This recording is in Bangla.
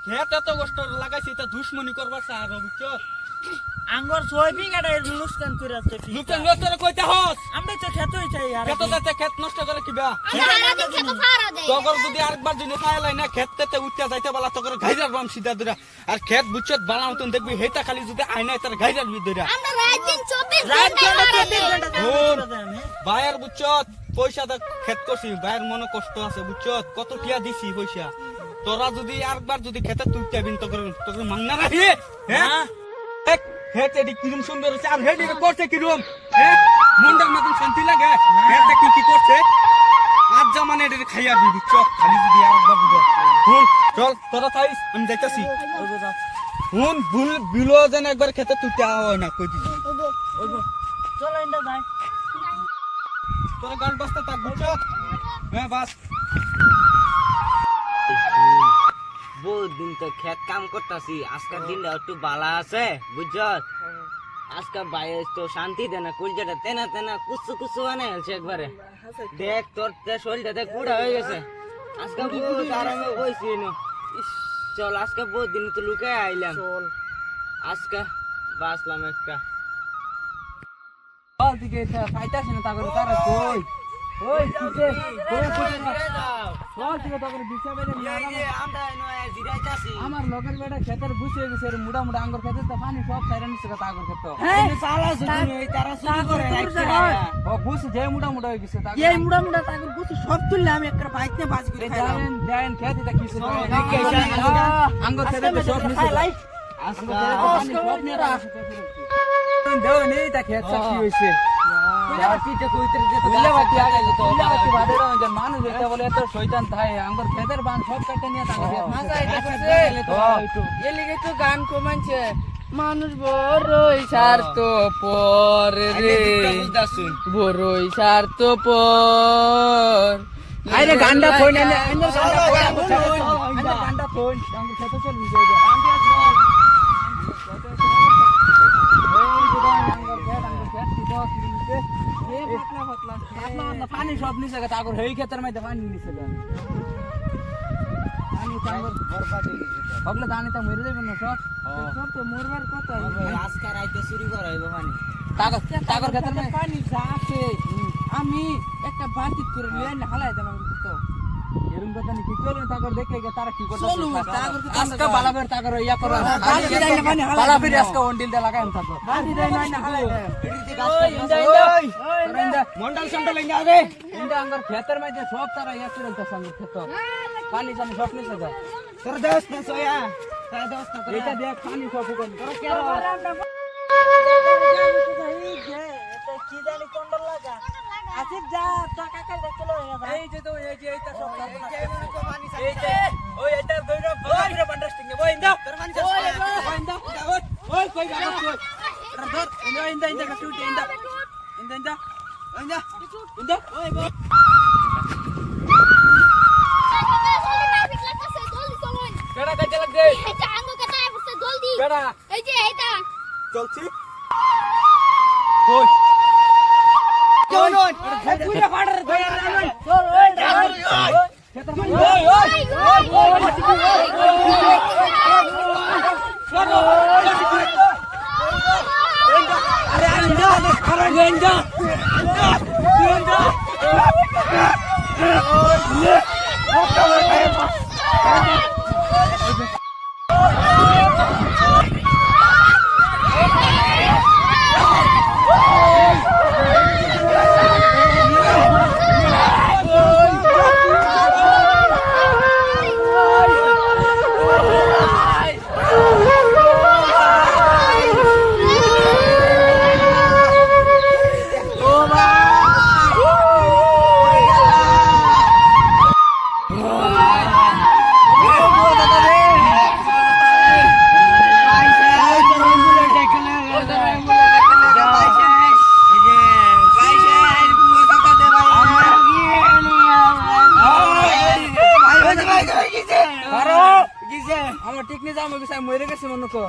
খেত এত কষ্ট লাগাইছি তা দুশ্মনী করবার আর বুঝছো আঙ্গর ছয় বিঘাটা লুস্কান করে আছে লুকান লতরে কইতে হস আমরা তো খেতই চাই আর খেত যাতে খেত নষ্ট করে কিবা আমরা খেতে ফাড়া দেই তগর যদি আরেকবার যদি খাইলাই না খেততে উঠতে যাইতে বলা তগর ঘাইরার বাম সিধা দরা আর খেত বুঝছত বালা মতন দেখবি হেতা খালি যদি আইনা তার ঘাইরার ভিতরে আমরা রাত দিন 24 রাত ঘন্টা ঘন্টা বাইর বুঝছত পয়সা দা খেত করছি বাইর মনে কষ্ট আছে বুঝছত কত টিয়া দিছি পয়সা তোরা যদি আরেকবার যদি খেতে তুলতে বিন তগর তগর মাংনা রাখি হ্যাঁ হেট এডি কিরম সুন্দর আছে আর হেড এর করছে কিরম হ্যাঁ মন্ডার মতন শান্তি লাগে হেট কি করছে আজ জামানে এডি খাইয়া দিবি চক খালি যদি আরেকবার দিব হুন চল তোরা থাইস আমি যাইতাছি হুন ভুল বিলো যেন একবার খেতে তুলতে হয় না কই দিছি চলো ইন্দা ভাই তোরা গান বাজতে থাক বুঝছত হ্যাঁ বাস বহুত দিন তো খেত কাম করতাছি আজকের দিনটা একটু বালা আছে বুঝছত আজকে বাইরে তো শান্তি দে না কুলজাটা তেনা তেনা কুসু কুসু বানাই আছে একবারে দেখ তোর শরীরটা দেখ বুড়া হয়ে গেছে আজকে বহুত আরামে বইছি চল আজকে বহুত দিন তো লুকায় আইলাম চল আজকে বাসলাম একটা চল দিকে খাইতাছি না তাগরে তারা কই ওই দিকে কোন কোন চল দিকে তাগরে বিছা বেলে আমার লগের বেটা খেতের বুঝে গেছে এর মুড়া মুড়া আঙ্গুর খেতে তো পানি সব সাইরা নিছে তাগর খেত সালা সুনি এই তারা শুরু করে ও বুঝ যে মুড়া মুড়া হয়ে গেছে এই মুড়া মুড়া তাগর গুছি সব তুললে আমি একটা বাইক নিয়ে বাজি করে খাইলাম দেন খেত এটা কিছু আঙ্গুর খেতে সব নিছে খাইলাই আজকে পানি সব নিয়ে আসছে দেও নেই তা খেত সব কি হইছে মানুষ বলে এত শয়তান থাই আঙ্গুর খেতের বান সব কেটে নিয়ে তো গান কমাইছে মানুষ বড়ই স্বার্থ পর রে বড়ই স্বার্থ পর আরে গান্ডা ফোন এনে গান্ডা ফোন আঙ্গুর খেতে চল পানি সব নিচে তাগর এই ক্ষেতের মধ্যে পানি নিচে হগলে দানিটা মরে যাবে না সব সব তো মরবার কথা আজকে রাইতে চুরি করাইব পানি তাগর ক্ষেতের মধ্যে পানি যা আছে আমি একটা বালতি করে নিয়ে হালাই দেব তো এরকম কথা নাকি চলুন তাগর দেখলে তারা কি করতে চলুন, তাগর তো আজকে বালাবের তাগর ইয়া করো পানি হালাই বালাবের আজকে অন্ডিল দে লাগাম থাকো বালতি দেই না হালাই মন্ডল সন্ডল ইন্দা আগে ইন্দা আঙ্গর ক্ষেতের মধ্যে সব তারা ইয়া করে তো সঙ্গে ক্ষেত পানি জানি সব নিছে যা তোর দোস্ত না সোয়া তোর দোস্ত না এটা দেখ পানি সব কোন তোর কে কি জানি কন্ডল লাগা আসিফ যা টাকা কাল দেখতে এই যে তো এই যে এইটা সব এই যে ওই এটা দইরা বড় বান্ডাস্টিং এ ওই ইন্দা তোর পানি ওই ইন্দা ওই কই যাবা তুই ধর ইন্দা ইন্দা কা শুট ইন্দা ইন্দা ইন্দা ইন্দা ইন্দা ওই বল কেডা কাজে লাগ দে এটা আঙ্গু কথা আছে জলদি কেডা এই যে এটা চলছি কই কোন পুরো ফাড়ার ধরে চল ওই খেতর মানে ওই আরে আন্দা আরে গেন্দা গেন্দা আমার ঠিক নেই যাবো মরে গেছে মনে কর